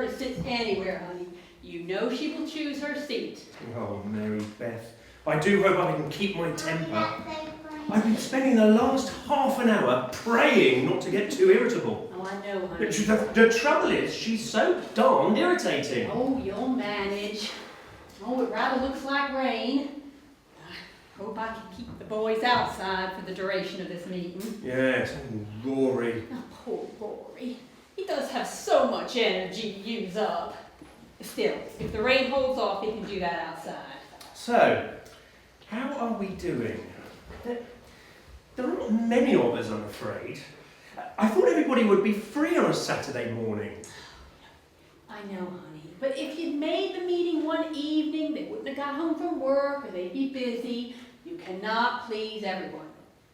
her to sit anywhere, honey. You know she will choose her seat. Oh, Mary Beth. I do hope I can keep my temper. I've been spending the last half an hour praying not to get too irritable. Oh, I know, honey. The trouble is, she's so darned irritating. Oh, you'll manage. Oh, it rather looks like rain. I hope I can keep the boys outside for the duration of this meeting. Yes, Rory. Oh, poor Rory. He does have so much energy to use up. Still, if the rain holds off, he can do that outside. So, how are we doing? There are not many of us, I'm afraid. I thought everybody would be free on a Saturday morning. I know, honey. But if you'd made the meeting one evening, they wouldn't have got home from work or they'd be busy. You cannot please everyone.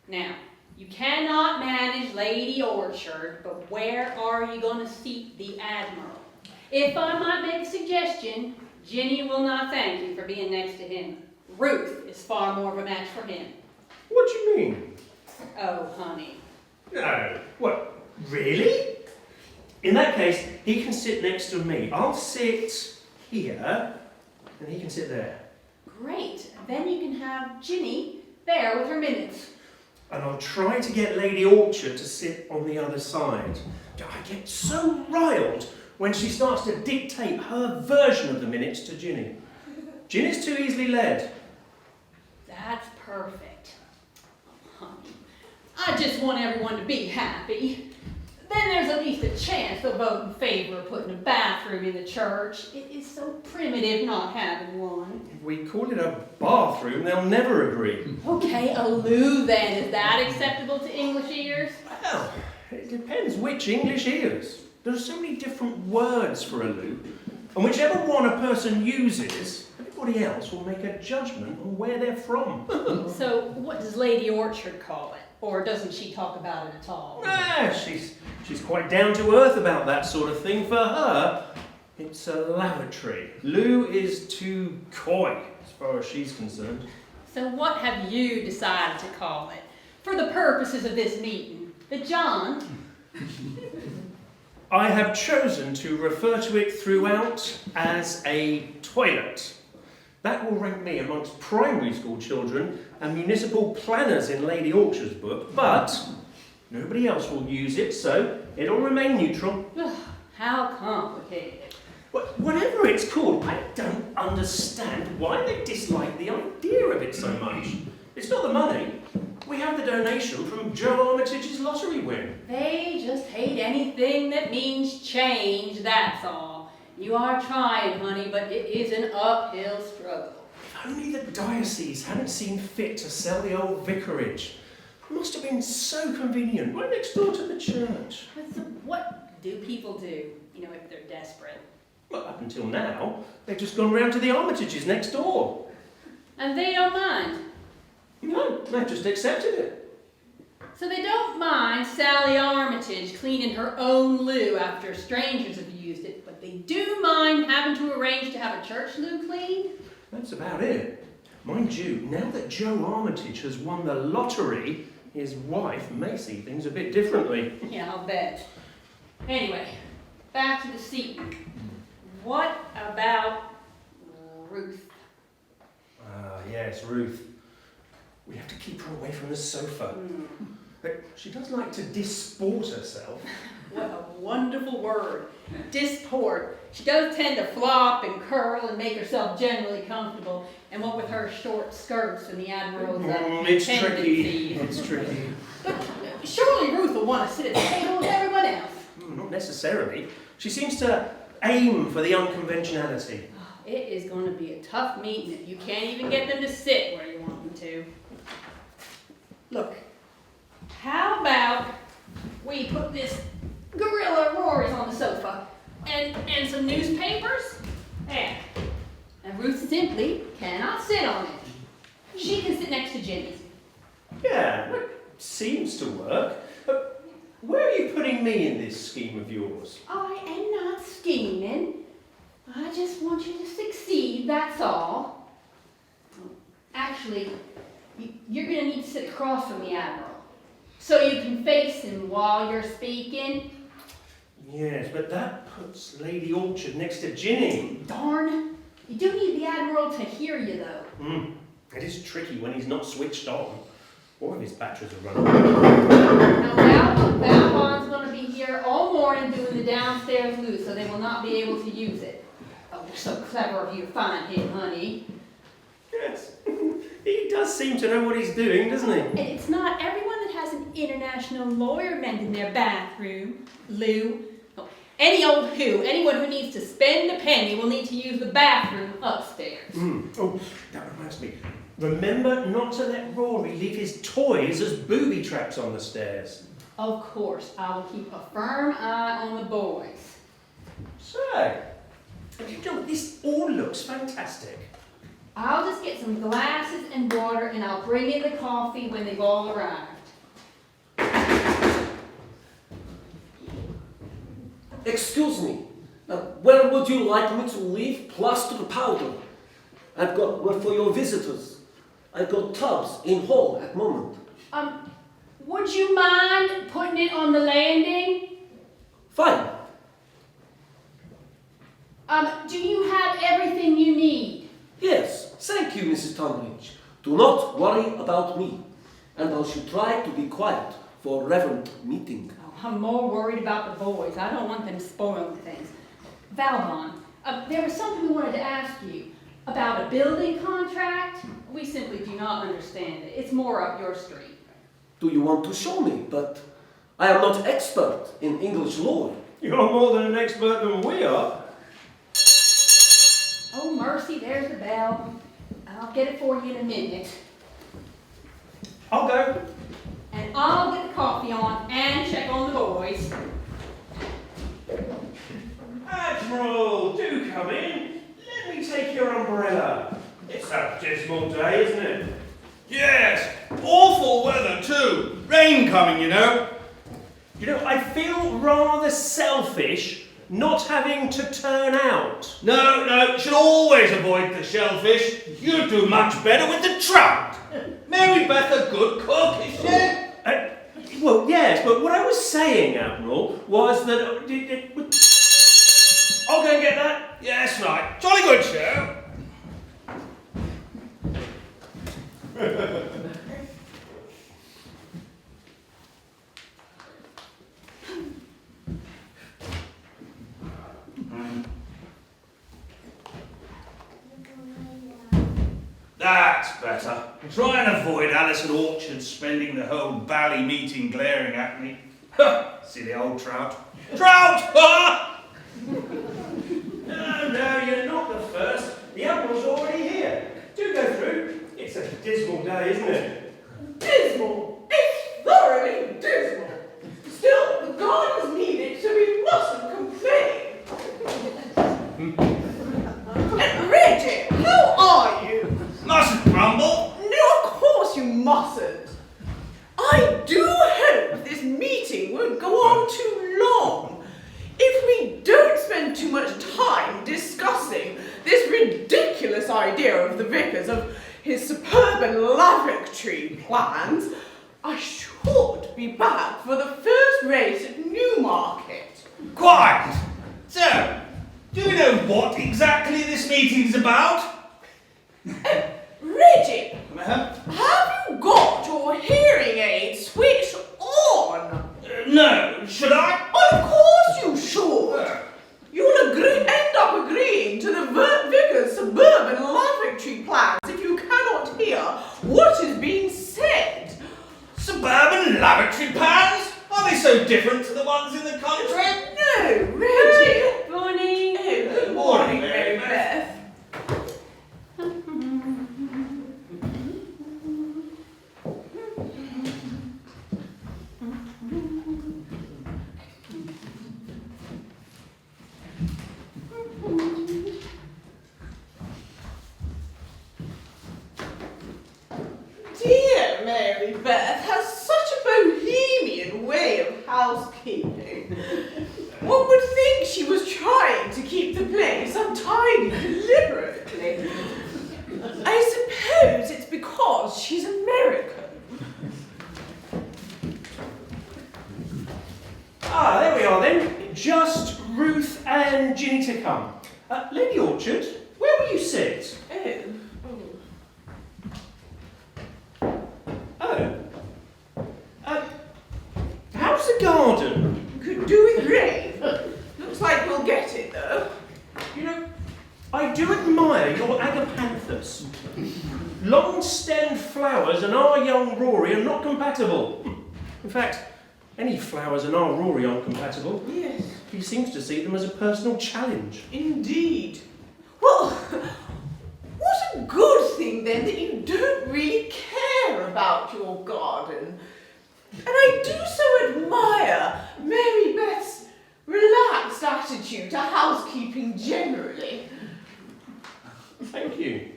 Now, you cannot manage Lady Orchard, but where are you going to seat the Admiral? If I might make a suggestion, Ginny will not thank you for being next to him. Ruth is far more of a match for him. What do you mean? Oh, honey. No. What, really? In that case, he can sit next to me. I'll sit here, and he can sit there. Great. Then you can have Ginny there with her minutes. And I'll try to get Lady Orchard to sit on the other side. I get so riled when she starts to dictate her version of the minutes to Ginny. Ginny's too easily led. That's perfect. Oh, honey, I just want everyone to be happy. Then there's at least a chance they'll vote in favor of putting a bathroom in the church. It is so primitive not having one. If we call it a bathroom, they'll never agree. Okay, a loo then. Is that acceptable to English ears? Well, it depends which English ears. There are so many different words for a loo, and whichever one a person uses, everybody else will make a judgment on where they're from. So what does Lady Orchard call it? Or doesn't she talk about it at all? She's quite down to earth about that sort of thing. For her, it's a lavatory. Lou is too coy, as far as she's concerned. So what have you decided to call it, for the purposes of this meeting? The John? I have chosen to refer to it throughout as a toilet. That will rank me amongst primary school children and municipal planners in Lady Orchard's book, but nobody else will use it, so it'll remain neutral. How complicated. Whatever it's called, I don't understand why they dislike the idea of it so much. It's not the money. We have the donation from Joe Armitage's lottery win. They just hate anything that means change, that's all. You are trying, honey, but it is an uphill struggle. If only the diocese hadn't seen fit to sell the old vicarage. It must have been so convenient, right next door to the church. But so what do people do, if they're desperate? Well, up until now, they've just gone round to the Armitages next door. And they don't mind? No, they've just accepted it. So they don't mind Sally Armitage cleaning her own loo after strangers have used it, but they do mind having to arrange to have a church loo cleaned? That's about it. Mind you, now that Joe Armitage has won the lottery, his wife may see things a bit differently. Yeah, I'll bet. Anyway, back to the seating. What about Ruth? Yes, Ruth. We have to keep her away from the sofa. She does like to disport herself. What a wonderful word. Disport. She does tend to flop and curl and make herself generally comfortable. And what with her short skirts and the Admiral's It's tendencies. tricky. It's tricky. But surely Ruth will want to sit at the table with everyone else. Not necessarily. She seems to aim for the unconventionality. It is going to be a tough meeting if you can't even get them to sit where you want them to. Look, how about we put this gorilla Rory's on the sofa and some newspapers? There. And Ruth simply cannot sit on it. She can sit next to Ginny. Yeah, that seems to work. But where are you putting me in this scheme of yours? I am not scheming. I just want you to succeed, that's all. Actually, you're going to need to sit across from the Admiral, so you can face him while you're speaking. Yes, but that puts Lady Orchard next to Ginny. Darn. You do need the Admiral to hear you, though. It is tricky when he's not switched on, or if his batteries are running. Now, Valbon's going to be here all morning doing the downstairs loo, so they will not be able to use it. Oh, so clever of you to find him, honey. Yes, he does seem to know what he's doing, doesn't he? And it's not everyone that has an international lawyer mending their bathroom, loo. Oh, anyone who needs to spend a penny will need to use the bathroom upstairs. Oh, that reminds me. Remember not to let Rory leave his toys as booby traps on the stairs. Of course, I will keep a firm eye on the boys. So, this all looks fantastic. I'll just get some glasses and water, and I'll bring in the coffee when they've all arrived. Excuse me, where would you like me to leave plaster powder? I've got one for your visitors. I've got tubs in hall at moment. Would you mind putting it on the landing? Fine. Do you have everything you need? Yes, thank you, Mrs. Tonbridge. Do not worry about me, and I shall try to be quiet for Reverend meeting. Oh, I'm more worried about the boys. I don't want them spoiling things. Valbon, there was something we wanted to ask you about a building contract. We simply do not understand it. It's more up your street. Do you want to show me? But I am not expert in English law. You're more than an expert than we are. Oh, mercy, there's the bell. I'll get it for you in a minute. I'll go. And I'll get the coffee on and check on the boys. Admiral, do come in. Let me take your umbrella. It's a dismal day, isn't it? Yes, awful weather too. Rain coming, you know. I feel rather selfish not having to turn out. No, you should always avoid the shellfish. You do much better with the trout. Mary Beth a good cook, is she? Well, yes, but what I was saying, Admiral, was that... I'll go and get that. Yes, right. Jolly good show. That's better. Try and avoid Alice at Orchard spending the whole bally meeting glaring at me. Silly old trout. Trout! No, you're not the first. The Admiral's already here. Do go through. It's a dismal day, isn't it? Dismal? It's thoroughly dismal. Still, the garden's needed, so we mustn't complain. And Reggie, how are you? Mustn't grumble. No, of course you mustn't. I do hope this meeting won't go on too long. If we don't spend too much time discussing this ridiculous idea of the vicar's of his suburban lavatory plans, I should be back for the first race at Newmarket. Quite. So, do we know what exactly this meeting's about? Reggie, Uh-huh. have you got your hearing aid switched on? No, should I? Of course you should. You'll end up agreeing to the vicar's suburban lavatory plans if you cannot hear what is being said. Suburban lavatory pans? Are they so different to the ones in the country? No, Reggie. Morning. Oh, good morning, Mary Beth. Dear Mary Beth has such a bohemian way of housekeeping. One would think she was trying to keep the place untidy deliberately. I suppose it's because she's American. Ah, there we are then. Just and Ginny to come. Lady Orchard, where will you sit? Oh. How's the garden? Could do with rain. Looks like we'll get it though. You know, I do admire your agapanthus. Long-stemmed flowers and our young Rory are not compatible. In fact, any flowers and our Rory aren't compatible. Yes. He seems to see them as a personal challenge. Indeed. Well, what a good thing then that you don't really care about your garden. And I do so admire Mary Beth's relaxed attitude to housekeeping generally. Thank you.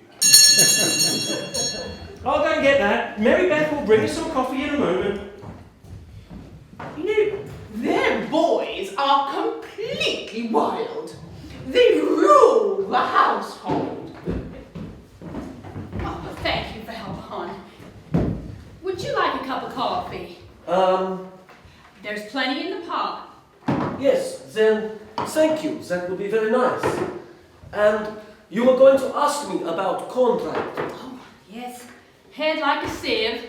I'll go and get that. Mary Beth will bring us some coffee in a moment. You know, their boys are completely wild. They rule the household. Oh, thank you for help, hon. Would you like a cup of coffee? There's plenty in the pot. Yes, then thank you. That would be very nice. And you were going to ask me about contract. Oh, yes. Head like a sieve.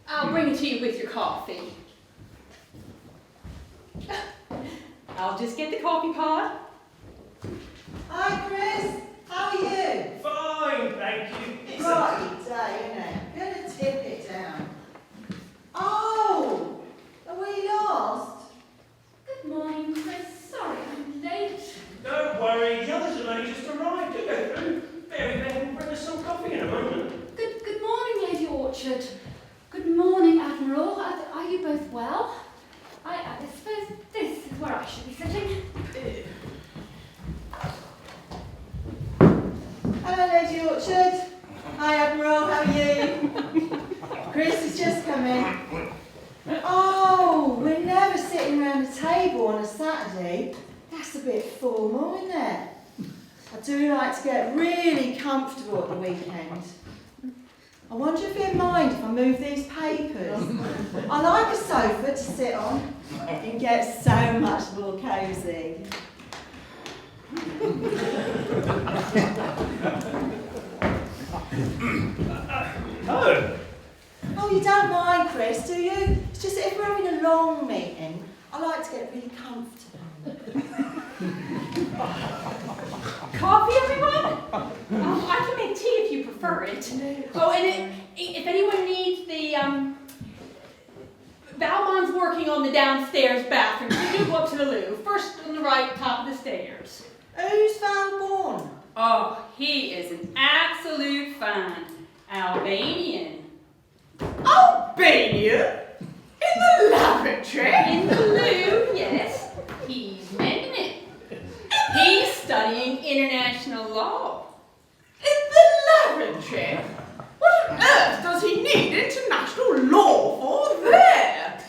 I'll bring it to you with your coffee. I'll just get the coffee pot. Hi Chris, how are you? Fine, thank you. It's right day, isn't it? I'm going to tip it down. Oh, are we lost? Good morning, Chris. Sorry I'm late. Don't worry, the others have only just arrived. Do go through. Mary Beth will bring us some coffee in a moment. Good morning, Lady Orchard. Good morning, Admiral. Are you both well? I suppose this is where I should be sitting. Hello Lady Orchard. Hi Admiral, how are you? Chris has just come in. Oh, we're never sitting around a table on a Saturday. That's a bit formal, isn't it? I do like to get really comfortable at the weekend. I wonder if he'd mind if I move these papers. I like a sofa to sit on. It gets so much more cosy. Oh, Oh, you don't mind, Chris, do you? It's just that if we're having a long meeting, I like to get really comfortable. Coffee, everyone? I can make tea if you prefer it. Oh, and if anyone needs the, Valmont's working on the downstairs bathroom. So do go up to the loo. First on the right, top of the stairs. Who's Val Bourne? Oh, he is an absolute find. Albanian. Albania? In the lavatory? In the loo, yes. He's mending it. He's studying international law. In the lavatory? What on earth does he need international law for there?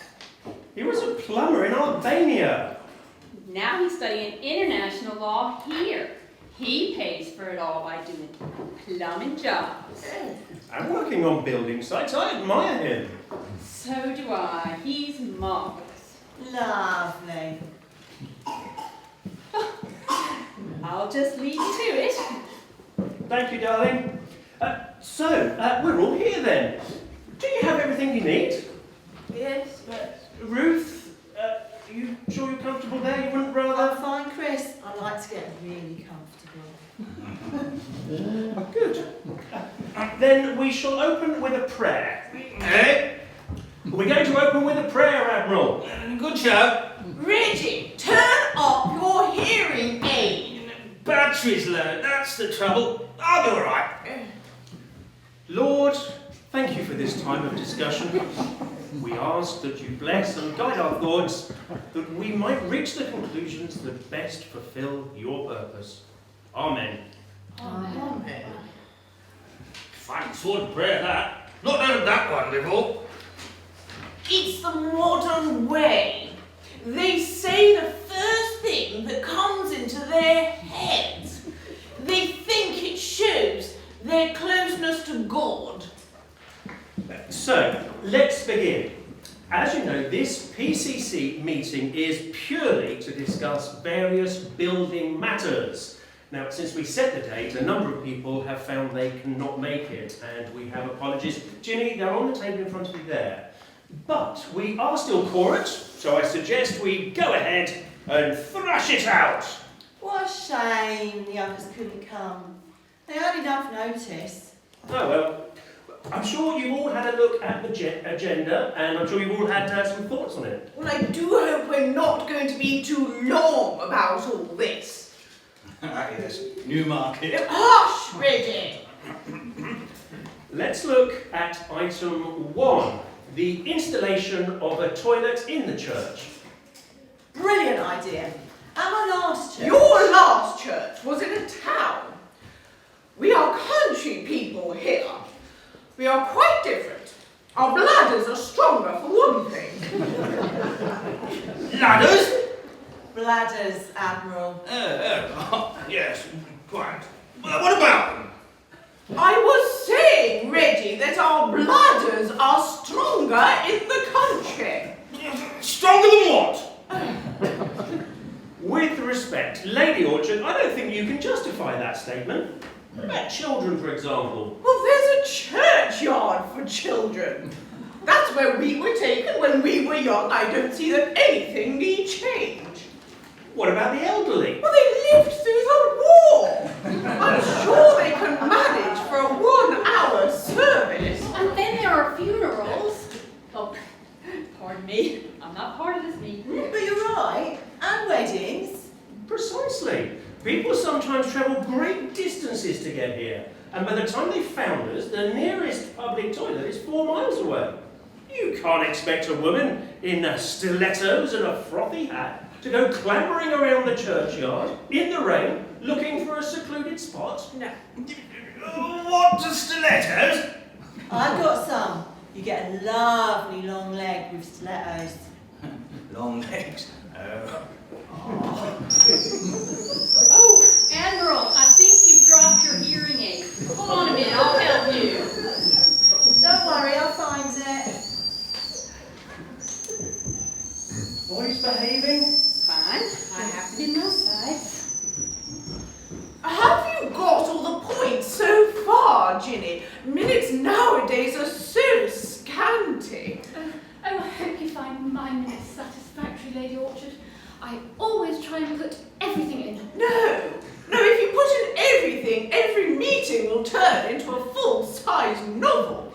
he was a plumber in Albania. Now he's studying international law here. He pays for it all by doing plumbing jobs. And working on building sites. I admire him. So do I. He's marvelous. Lovely. I'll just leave you to it. Thank you, darling. So, we're all here then. Do you have everything you need? Yes. Ruth, you sure you're comfortable there? You wouldn't rather... I'm fine, Chris. I like to get really comfortable. Good. Then we shall open with a prayer. Eh? We're going to open with a prayer, Admiral. Good show. Reggie, turn up your hearing aid. Battery's low, that's the trouble. I'll be alright. Lord, thank you for this time of discussion. We ask that you bless and guide our thoughts, that we might reach the conclusions that best fulfill your purpose. Amen. Amen. Fine sort of prayer, that. Not heard that one before. It's the modern way. They say the first thing that comes into their heads. They think it shows their closeness to God. So, let's begin. As you know, this PCC meeting is purely to discuss various building matters. Now, since we set the date, a number of people have found they cannot make it, and we have apologies. Ginny, they're on the table in front of you there. But we are still quorate, so I suggest we go ahead and thrash it out. What a shame the others couldn't come. They had enough notice. Oh, well, I'm sure you've all had a look at the agenda, and I'm sure you've all had some thoughts on it. Well, I do hope we're not going to be too long about all this. Yes, Newmarket. Hush, Reggie! Let's look at item 1, the installation of a toilet in the church. Brilliant idea. At my last church. Your last church was in a town. We are country people here. We are quite different. Our bladders are stronger, for one thing. Ladders? Bladders, Admiral. Yes, quite. Well, what about them? I was saying, Reggie, that our bladders are stronger in the country. Stronger than what? With respect, Lady Orchard, I don't think you can justify that statement. What about children, for example? Well, there's a churchyard for children. That's where we were taken when we were young. I don't see that anything need change. What about the elderly? Well, they lived through the war. I'm sure they can manage for a 1-hour service. And then there are funerals. Oh, pardon me. I'm not part of this meeting. But you're right. And weddings. Precisely. People sometimes travel great distances to get here, and by the time they found us, the nearest public toilet is 4 miles away. You can't expect a woman in stilettos and a frothy hat to go clambering around the churchyard in the rain, looking for a secluded spot. No. What do stilettos? I've got some. You get a lovely long leg with stilettos. Long legs. Oh, Admiral, I think you've dropped your hearing aid. Hold on a minute, I'll help you. Don't worry, I'll find it. Boys behaving? Fine, I have to be on my side. Have you got all the points so far, Ginny? Minutes nowadays are so scanty. I hope you find my minutes satisfactory, Lady Orchard. I always try and put everything in. No, if you put in everything, every meeting will turn into a full-size novel.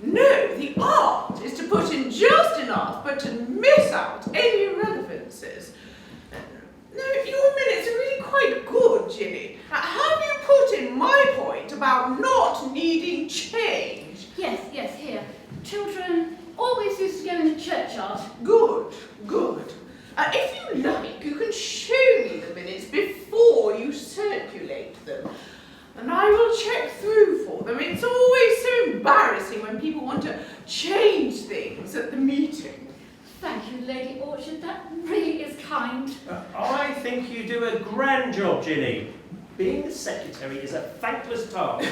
No, the art is to put in just enough, but to miss out any irrelevances. No, your minutes are really quite good, Ginny. Have you put in my point about not needing change? Yes, here. Children always used to go in the churchyard. Good. If you like, you can show me the minutes before you circulate them. And I will check through for them. It's always so embarrassing when people want to change things at the meeting. Thank you, Lady Orchard. That really is kind. I think you do a grand job, Ginny. Being the secretary is a thankless task.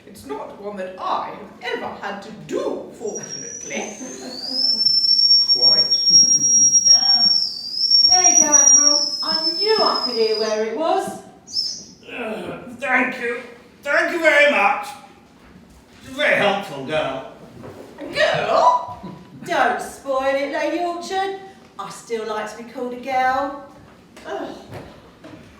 It's not one that I have ever had to do, fortunately. Quite. There you go, Admiral. I knew I could hear where it was. Thank you. Thank you very much. She's a very helpful girl. Girl? Don't spoil it, Lady Orchard. I still like to be called a girl.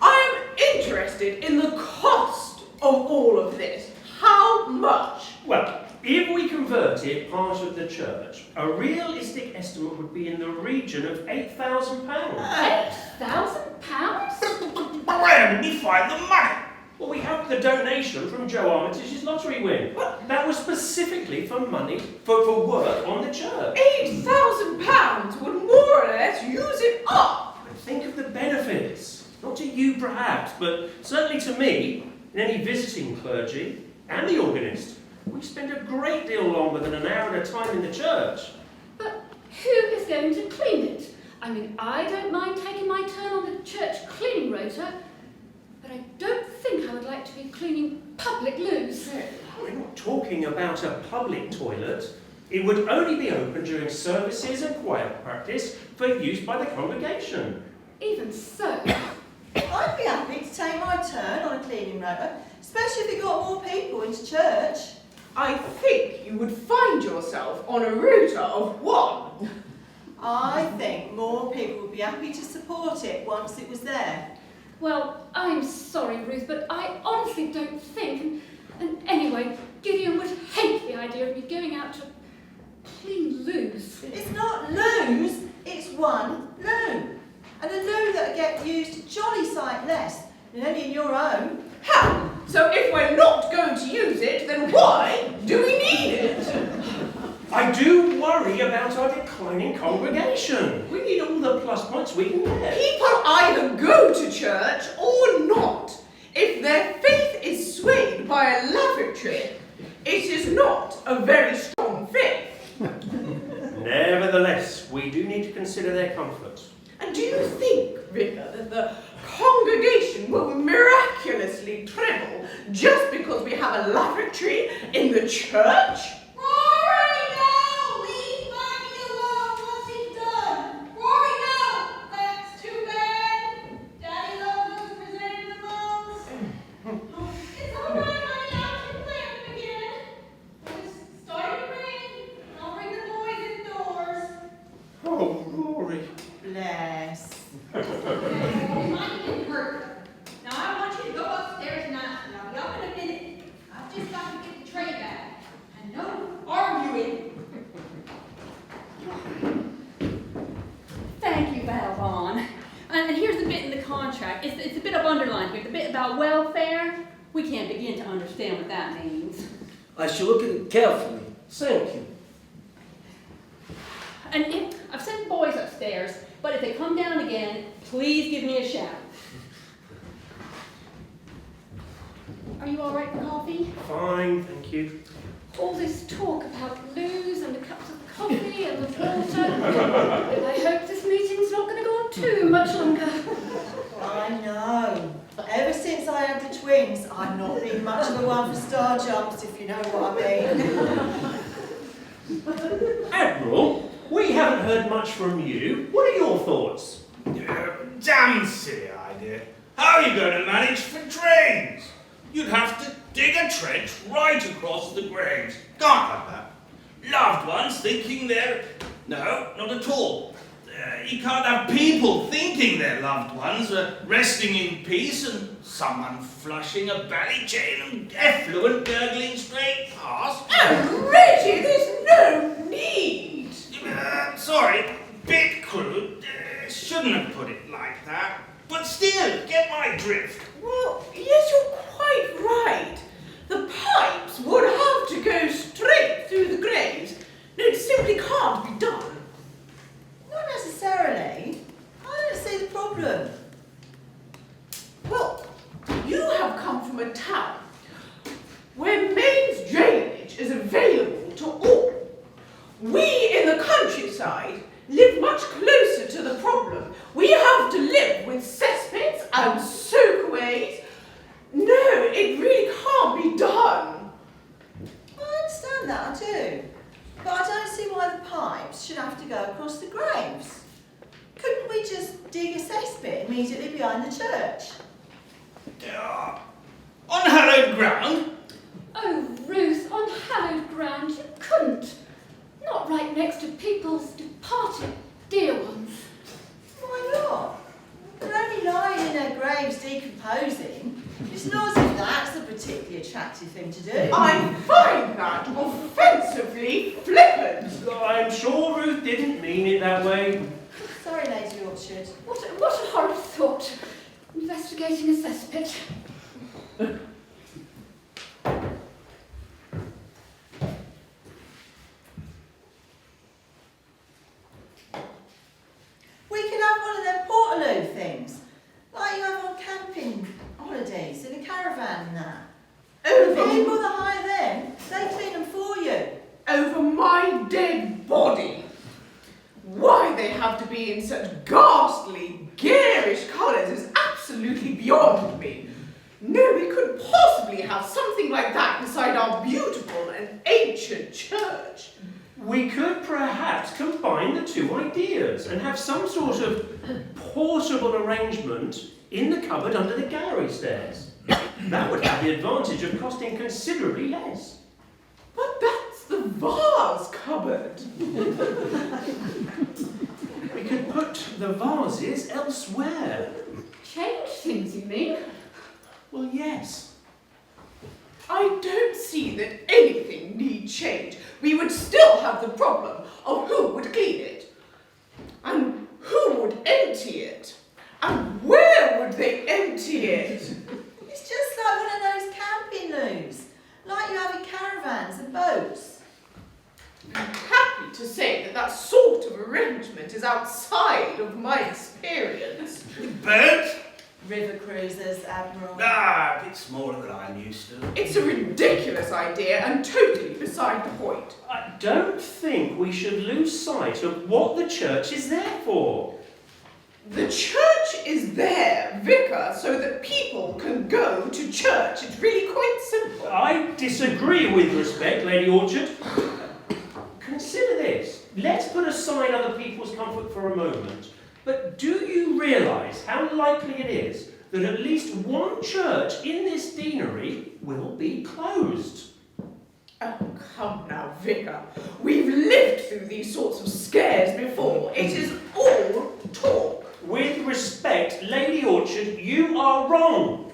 I am interested in the cost of all of this. How much? Well, if we converted part of the church, a realistic estimate would be in the region of £8,000. £8,000? Where did we find the money? Well, we have the donation from Joe Armitage's lottery win. That was specifically for money, for work on the church. £8,000 would more or less use it up. But think of the benefits. Not to you, perhaps, but certainly to me, and any visiting clergy, and the organist. We spend a great deal longer than an hour at a time in the church. But who is going to clean it? I mean, I don't mind taking my turn on the church cleaning rota, but I don't think I would like to be cleaning public loos. We're not talking about a public toilet. It would only be open during services and choir practice for use by the congregation. Even so, I'd be happy to take my turn on a cleaning rota, especially if it got more people into church. I think you would find yourself on a rota of 1. I think more people would be happy to support it once it was there. well, I'm sorry, Ruth, but I honestly don't think, and anyway, Gillian would hate the idea of me going out to clean loos. It's not loos, it's one loo. And a loo that'll get used a jolly sight less than any in your own. How? So if we're not going to use it, then why do we need it? I do worry about our declining congregation. We need all the plus points we can get. People either go to church or not. If their faith is swayed by a lavatory, it is not a very strong faith. Nevertheless, we do need to consider their comfort. And do you think, Vicar, that the congregation will miraculously treble just because we have a lavatory in the church? Rory, no! Leave Maggie alone. What's he done? Rory, no! That's too bad. Daddy loves those presenting the most. It's all right, honey. I can play with them again. It's starting to rain. I'll bring the boys indoors. Oh, Rory. Bless. Mine didn't hurt. Now I want you to go upstairs now. I'll be up in a minute. I've just got to get the tray back. And no arguing. Thank you, Valvon. And here's the bit in the contract. It's a bit of underlined here. The bit about welfare. We can't begin to understand what that means. I shall look at it carefully. Thank you. And if I've sent the boys upstairs, but if they come down again, please give me a shout. Are you all right for coffee? Fine, thank you. All this talk about loos and the cups of coffee and the water. I hope this meeting's not going to go on too much longer. I know. Ever since I had the twins, I've not been much of a one for star jumps, if you know what I mean. Admiral, we haven't heard much from you. What are your thoughts? Damn silly idea. How are you going to manage for trains? You'd have to dig a trench right across the graves. Can't have that. Loved ones thinking they're... No, not at all. You can't have people thinking their loved ones are resting in peace and someone flushing a bally chain and effluent gurgling straight past. Oh, Reggie, there's no need. Sorry, bit crude. Shouldn't have put it like that. But still, get my drift. Well, yes, you're quite right. The pipes would have to go straight through the graves. No, it simply can't be done. Not necessarily. I don't see the problem. Well, you have come from a town where mains drainage is available to all. We in the countryside live much closer to the problem. We have to live with cesspits and soakaways. No, it really can't be done. I understand that, I do. But I don't see why the pipes should have to go across the graves. Couldn't we just dig a cesspit immediately behind the church? On hallowed ground? Oh, Ruth, on hallowed ground, you couldn't. Not right next to people's departed dear ones. Why not? They're only lying in their graves decomposing. It's not as if that's a particularly attractive thing to do. I find that offensively flippant. I'm sure Ruth didn't mean it that way. Sorry, Lady Orchard. What a horrid thought. Investigating a cesspit. We could have one of them portaloo things, like you have on camping holidays in a caravan and that. The people that hire them, they clean them for you. Over my dead body. Why they have to be in such ghastly, garish colours is absolutely beyond me. No, we couldn't possibly have something like that inside our beautiful and ancient church. We could perhaps combine the two ideas and have some sort of portable arrangement in the cupboard under the gallery stairs. That would have the advantage of costing considerably less. But that's the vase cupboard. We could put the vases elsewhere. Change things, you mean? Well, yes. I don't see that anything need change. We would still have the problem of who would clean it, and who would empty it, and where would they empty it? It's just like one of those camping loos, like you have in caravans and boats. I'm happy to say that that sort of arrangement is outside of my experience. Boat? River cruisers, Admiral. Ah, a bit smaller than I'm used to. It's a ridiculous idea and totally beside the point. I don't think we should lose sight of what the church is there for. The church is there, Vicar, so that people can go to church. It's really quite simple. I disagree with respect, Lady Orchard. Consider this. Let's put aside other people's comfort for a moment. But do you realise how likely it is that at least one church in this deanery will be closed? Oh, come now, Vicar. We've lived through these sorts of scares before. It is all talk. With respect, Lady Orchard, you are wrong.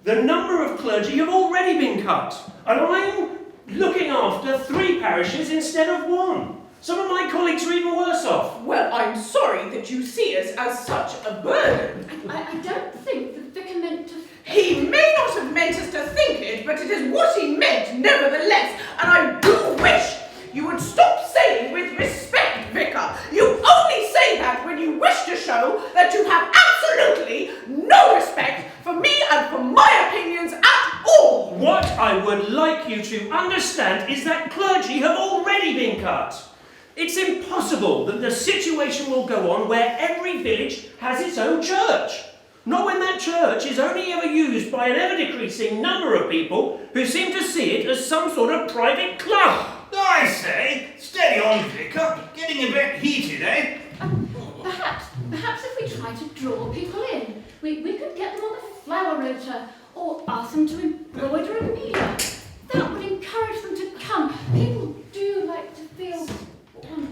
The number of clergy have already been cut, and I'm looking after 3 parishes instead of 1. Some of my colleagues are even worse off. Well, I'm sorry that you see us as such a burden. I don't think the vicar meant to... He may not have meant us to think it, but it is what he meant nevertheless, and I do wish you would stop saying with respect, Vicar. You only say that when you wish to show that you have absolutely no respect for me and for my opinions at all. What I would like you to understand is that clergy have already been cut. It's impossible that the situation will go on where every village has its own church. Not when that church is only ever used by an ever-decreasing number of people who seem to see it as some sort of private club. I say, steady on, Vicar. Getting a bit heated, eh? Perhaps if we try to draw people in, we could get them on the flower rota, or ask them to embroider a media. That would encourage them to come. People do like to feel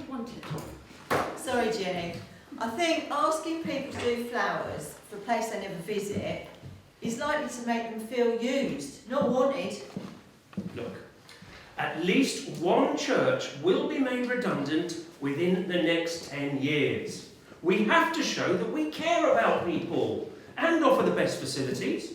wanted. Sorry, Jenny. I think asking people to do flowers for a place they never visit is likely to make them feel used, not wanted. Look, at least one church will be made redundant within the next 10 years. We have to show that we care about people and offer the best facilities.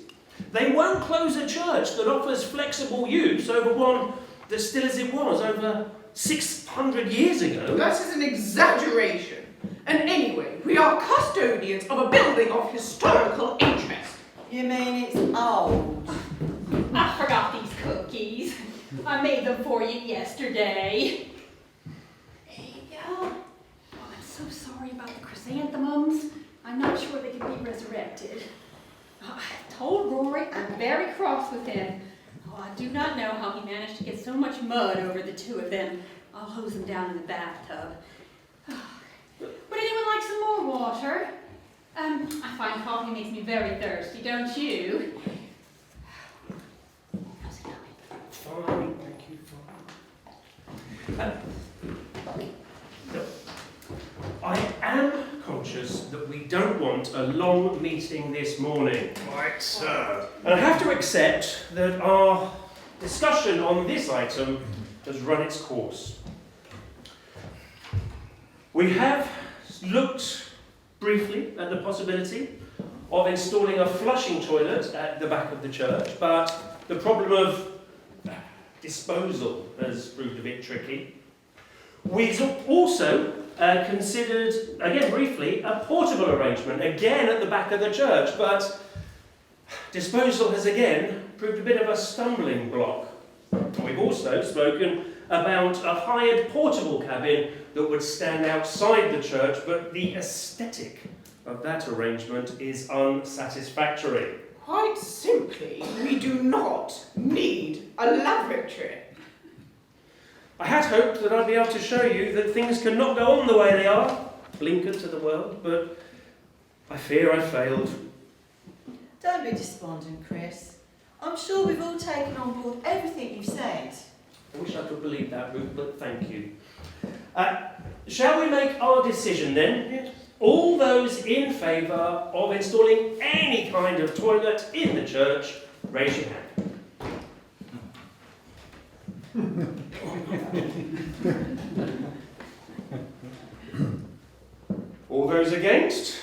They won't close a church that offers flexible use over one that's still as it was over 600 years ago. That is an exaggeration. And anyway, we are custodians of a building of historical interest. You mean it's old? I forgot these cookies. I made them for you yesterday. There you go. Oh, I'm so sorry about the chrysanthemums. I'm not sure they can be resurrected. Oh, I told Rory I'm very cross with him. Oh, I do not know how he managed to get so much mud over the 2 of them. I'll hose them down in the bathtub. Would anyone like some more water? I find coffee makes me very thirsty, don't you? How's it going? Fine, thank you, fine. No. I am conscious that we don't want a long meeting this morning. Quite so. And I have to accept that our discussion on this item has run its course. We have looked briefly at the possibility of installing a flushing toilet at the back of the church, but the problem of disposal has proved a bit tricky. We've also considered, again briefly, a portable arrangement, again at the back of the church, but disposal has again proved a bit of a stumbling block. We've also spoken about a hired portable cabin that would stand outside the church, but the aesthetic of that arrangement is unsatisfactory. Quite simply, we do not need a lavatory. I had hoped that I'd be able to show you that things cannot go on the way they are, blinker to the world, but I fear I failed. Don't be despondent, Chris. I'm sure we've all taken on board everything you've said. I wish I could believe that, Ruth, but thank you. Shall we make our decision then? All those in favour of installing any kind of toilet in the church, raise your hand. All those against?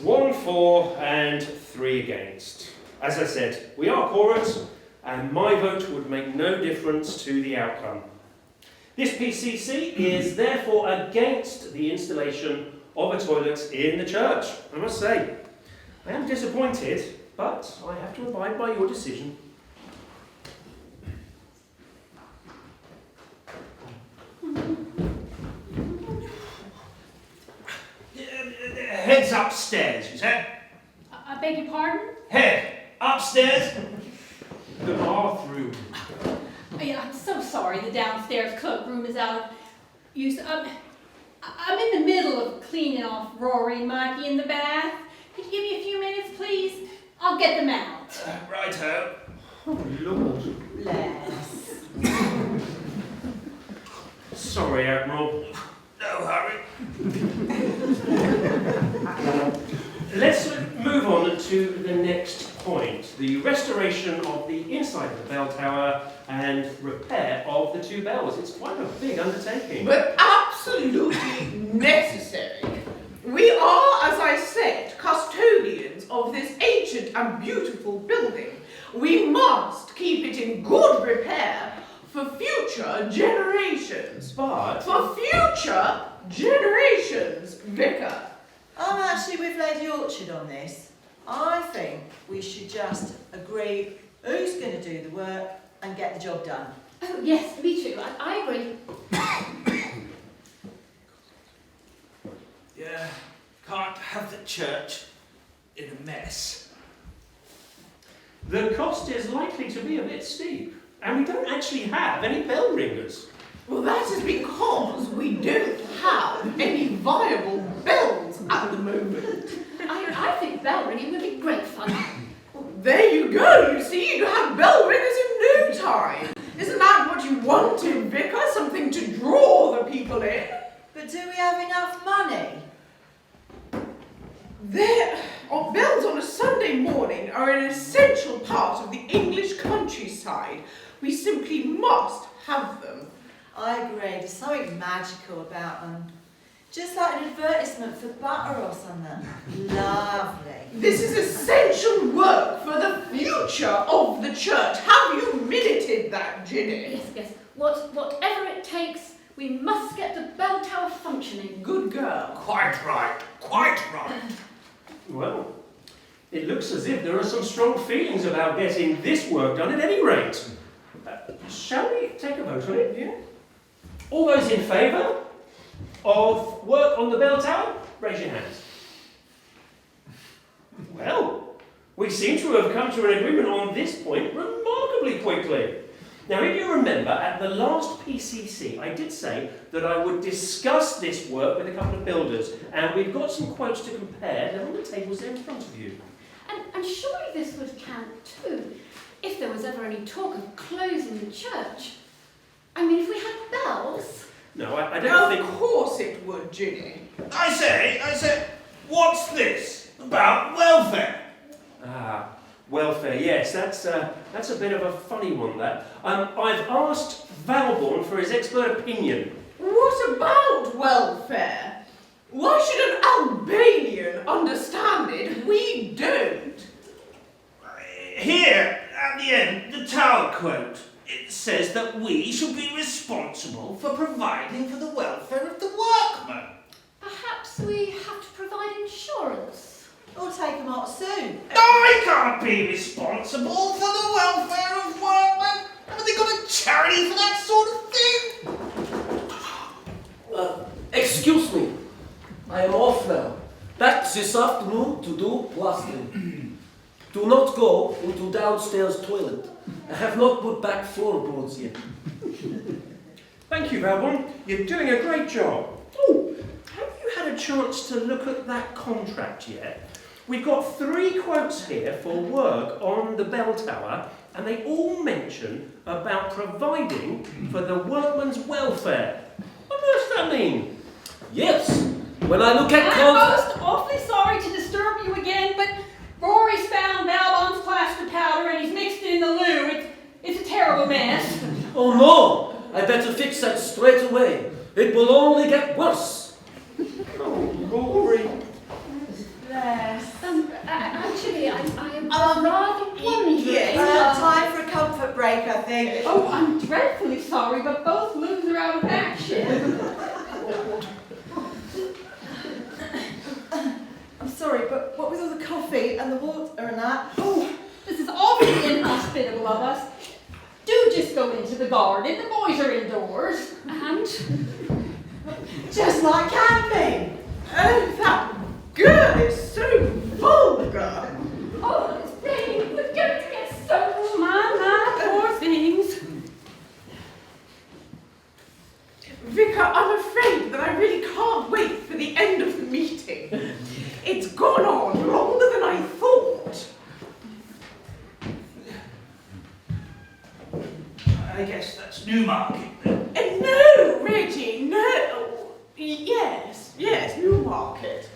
1 for and 3 against. As I said, we are quorate, and my vote would make no difference to the outcome. This PCC is therefore against the installation of a toilet in the church. I must say, I am disappointed, but I have to abide by your decision. Head's upstairs, you said? I beg your pardon? Head, upstairs. The bathroom. Oh, yeah, I'm so sorry the downstairs cloakroom is out of use. I'm in the middle of cleaning off Rory and Mikey in the bath. Could you give me a few minutes, please? I'll get them out. Righto. Oh, Lord. Bless. Sorry, Admiral. No hurry. Let's move on to the next point, the restoration of the inside of the bell tower and repair of the 2 bells. It's quite a big undertaking. But absolutely necessary. We are, as I said, custodians of this ancient and beautiful building. We must keep it in good repair for future generations. But For future generations, Vicar. I'm actually with Lady Orchard on this. I think we should just agree who's going to do the work and get the job done. Oh, yes, me too. I agree. Yeah, can't have the church in a mess. the cost is likely to be a bit steep, and we don't actually have any bell ringers. Well, that is because we don't have any viable bells at the moment. I think bell ringing would be great fun. There you go, you see, you have bell ringers in no time. Isn't that what you wanted, Vicar? Something to draw the people in? But do we have enough money? Bells on a Sunday morning are an essential part of the English countryside. We simply must have them. I agree, there's something magical about them. Just like an advertisement for butter or something. Lovely. This is essential work for the future of the church. Have you minuted that, Ginny? Yes, yes. Whatever it takes, we must get the bell tower functioning. Good girl. Quite right, quite right. Well, it looks as if there are some strong feelings about getting this work done at any rate. Shall we take a vote on it? Yeah? All those in favour of work on the bell tower, raise your hands. Well, we seem to have come to an agreement on this point remarkably quickly. Now, if you remember, at the last PCC, I did say that I would discuss this work with a couple of builders, and we've got some quotes to compare. They're on the tables there in front of you. And surely this would count too, if there was ever any talk of closing the church. I mean, if we had bells. No, I don't think... Of course it would, Ginny. I say, what's this about welfare? Ah, welfare, yes, that's a bit of a funny one, that. I've asked Valborn for his expert opinion. What about welfare? Why should an Albanian understand it? We don't. Here, at the end, the tower quote. It says that we should be responsible for providing for the welfare of the workmen. Perhaps we have to provide insurance. Or take them out soon. I can't be responsible for the welfare of workmen. Haven't they got a charity for that sort of thing? Excuse me. I am off now. Back this afternoon to do plastering. Do not go into downstairs toilet. I have not put back floorboards yet. Thank you, Valbon. You're doing a great job. Oh, have you had a chance to look at that contract yet? We've got 3 quotes here for work on the bell tower, and they all mention about providing for the workman's welfare. What does that mean? Yes, when I look at I'm contract... most awfully sorry to disturb you again, but Rory's found Valbon's plaster powder and he's mixed it in the loo. It's a terrible mess. Oh no! I better fix that straight away. It will only get worse. Oh, Rory. Bless. Actually, I'm rather wondering. Time for a comfort break, I think. Oh, I'm dreadfully sorry, but both loos are out of action. I'm sorry, but what with all the coffee and the water and that? Oh, this is awfully inhospitable of us. Do just go into the garden. The boys are indoors. And Just like camping. Oh, that girl is so vulgar. oh, it's raining. We're going to get so Oh, my, poor things. Vicar, I'm afraid that I really can't wait for the end of the meeting. It's gone on longer than I thought. I guess that's Newmarket then. No, Reggie, no. Yes, Newmarket.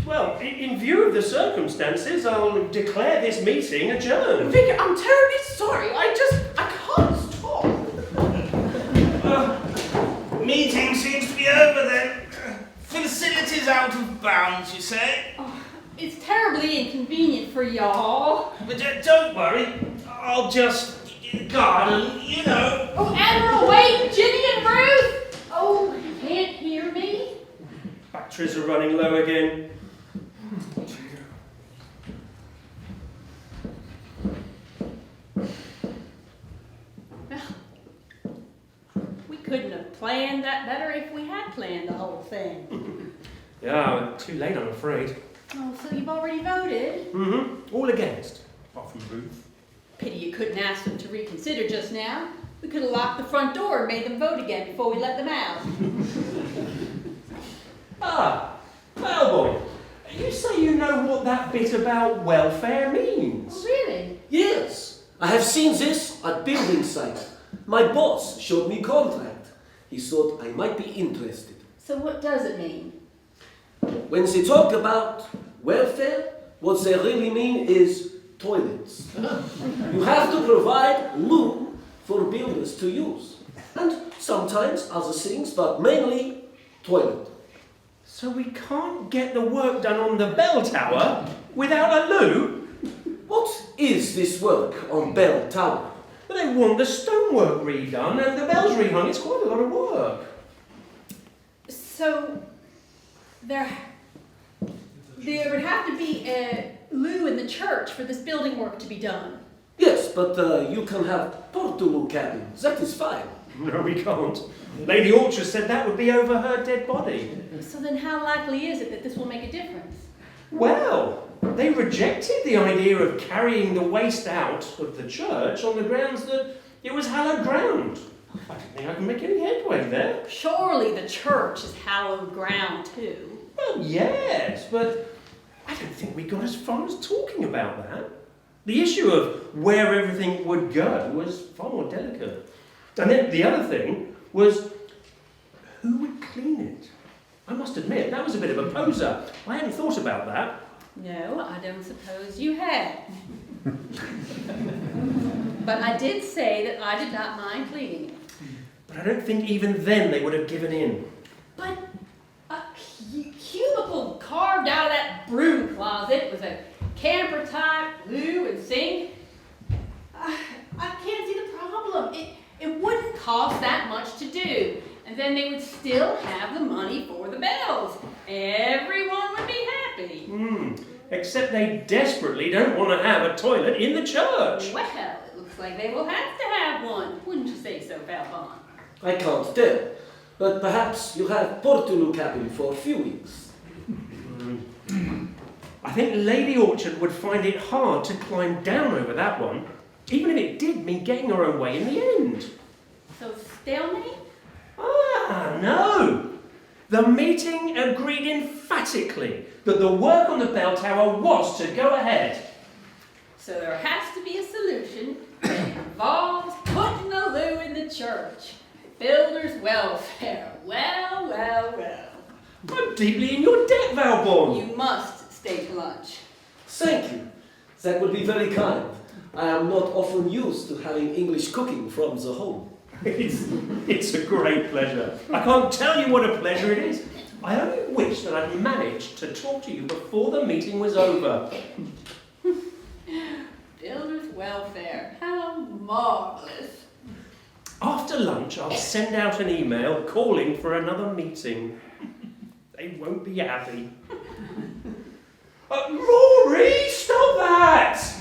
Well, in view of the circumstances, I'll declare this meeting adjourned. Vicar, I'm terribly sorry. I can't stop. Meeting seems to be over then. Facilities out of bounds, you say? Oh, it's terribly inconvenient for y'all. But don't worry, I'll just garden, you know. Oh, Admiral, wait! Gillian, Ruth! Oh, you can't hear me? Batteries are running low again. We couldn't have planned that better if we had planned the whole thing. Yeah, too late, I'm afraid. Oh, so you've already voted? Mm-hmm. All against, apart from Ruth. Pity you couldn't ask them to reconsider just now. We could have locked the front door and made them vote again before we let them out. Ah, Valboy, you say you know what that bit about welfare means? Oh, really? Yes, I have seen this at building site. My boss showed me contract. He thought I might be interested. So what does it mean? When they talk about welfare, what they really mean is toilets. You have to provide loo for builders to use. And sometimes other things, but mainly toilet. So we can't get the work done on the bell tower without a loo? What is this work on Bell Tower? They want the stonework redone and the bells rehung. It's quite a lot of work. So there would have to be a loo in the church for this building work to be done. Yes, but you can have portable cabin. That is fine. No, we can't. Lady Orchard said that would be over her dead body. So then how likely is it that this will make a difference? Well, they rejected the idea of carrying the waste out of the church on the grounds that it was hallowed ground. I don't think I can make any headway there. Surely the church is hallowed ground too. Well, yes, but I don't think we got as far as talking about that. The issue of where everything would go was far more delicate. And then the other thing was, who would clean it? I must admit, that was a bit of a poser. I hadn't thought about that. No, I don't suppose you had. But I did say that I did not mind cleaning it. But I don't think even then they would have given in. But a cubicle carved out of that broom closet with a camper type loo and sink. I can't see the problem. It wouldn't cost that much to do. And then they would still have the money for the bells. Everyone would be happy. Except they desperately don't want to have a toilet in the church. Well, it looks like they will have to have one. Wouldn't you say so, Valbon? I can't tell. But perhaps you have portable cabin for a few weeks. I think Lady Orchard would find it hard to climb down over that one, even if it did mean getting her own way in the end. So stalemate? Ah, no! The meeting agreed emphatically that the work on the bell tower was to go ahead. So there has to be a solution that involves putting a loo in the church. Builders' welfare. Well, well, well. I'm deeply in your debt, Valborn. You must stay to lunch. Thank you. That would be very kind. I am not often used to having English cooking from the home. It's a great pleasure. I can't tell you what a pleasure it is. I only wish that I'd managed to talk to you before the meeting was over. Builders' welfare. How marvellous. After lunch, I'll send out an email calling for another meeting. They won't be happy. Rory, stop that!